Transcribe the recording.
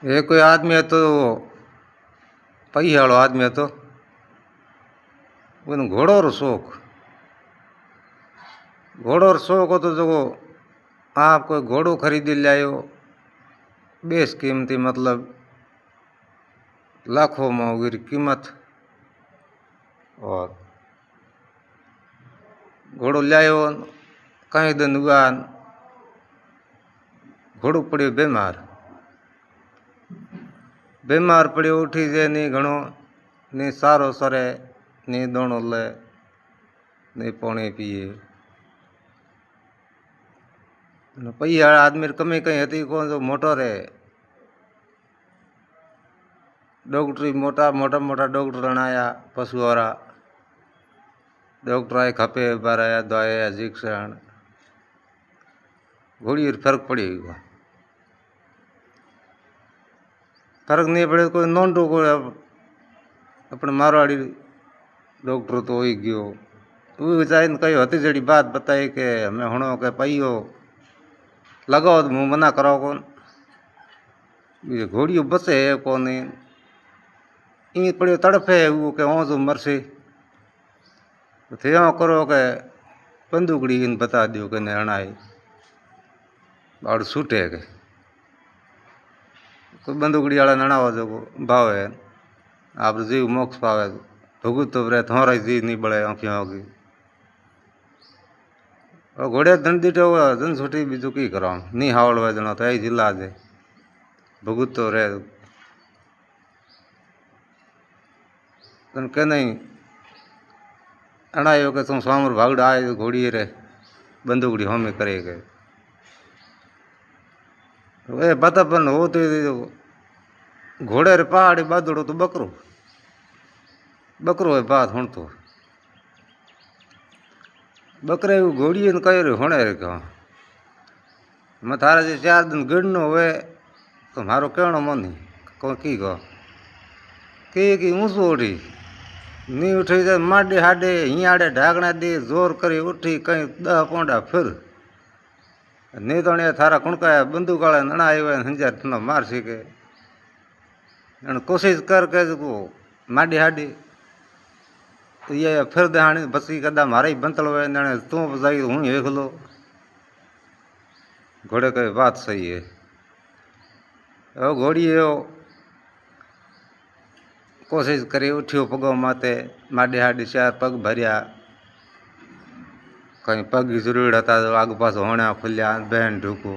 એ કોઈ આદમી હતો, પૈસાવાળો આદમી હતો, એનો ઘોડોનો શોખ. ઘોડોનો શોખ હતો તો આ કોઈ ઘોડો ખરીદી લાવ્યો બેસ કિંમતી, મતલબ લાખોમાં વગેરે કિંમત. और घोड़ो लायो, कई दिन हुआ, घोड़ो पड़ो बीमार. बीमार पड़ो, उठी जाए नहीं घणो, नहीं सारो सरे, नहीं दोणो ले, नहीं पानी पीए. पैसा आदमी कमी कहीं थी कौन जो मोटो रे डॉक्टरी मोटा मोटा मोटा डॉक्टर आया, पशुवारा डॉक्टर आए, खपे बाराया दवाया इंजेक्शन. घोड़ी फर्क पड़ी हुआ, फर्क नहीं पड़े. कोई नोंडो को अपने मारवाड़ी डॉक्टर तो हो ही गयो. वो बेचारी कही होती जड़ी बात बताई कि हमें हूँ के पहियो लगाओ तो मुँह मना कराओ कौन. घोड़ियों बसे है कौन, इन पड़ो तड़फे वो के हों जो मरसी. थे करो के बंदूकड़ी इन बता दियो कि नहीं हणाई बाड़ छूटे के कोई बंदूकड़ी वाला नणावा जो भाव है आप जीव मोक्ष पावे. भगुत तो रे थोड़ा जी नहीं बड़े आँखियों होगी. और घोड़े धन दीठो धन छुटी बीजू की करो नहीं हावड़वा जना तो यही जिला दे भगुत तो रे तन के नहीं अणायो के तुम स्वामर भागड़ा आए घोड़ी रे बंदूकड़ी होमे करे गए. वे बतापन हो तो घोड़े रे पहाड़ी बादड़ो तो बकरो बकरो है बात हूँ तो बकरे घोड़ी ने कह रहे होने रे कहा मैं थारा जो 4 दिन गिड़नो हुए तो मारो कहनो मन ही कौन की कहो कि ऊँसो उठी नहीं उठी जाए माडे हाडे हियाड़े ढाकना दे जोर करी उठी कहीं 10 पोंडा फिर नहीं तो थारा कुणका बंदूक वाला नड़ा आए हंजार थना मार सके. कोशिश करके माडी हाडी ये फिर दहानी बसी कदा मारे ही बंतल हुए तू बजाई हूँ देख लो. घोड़े कही बात सही है. घोड़ी कोशिश करी उठियो पगो माते माडे हाडी 4 पग भरिया. कहीं पग की जरूरत था तो आग पास होना खुलिया बहन ढूको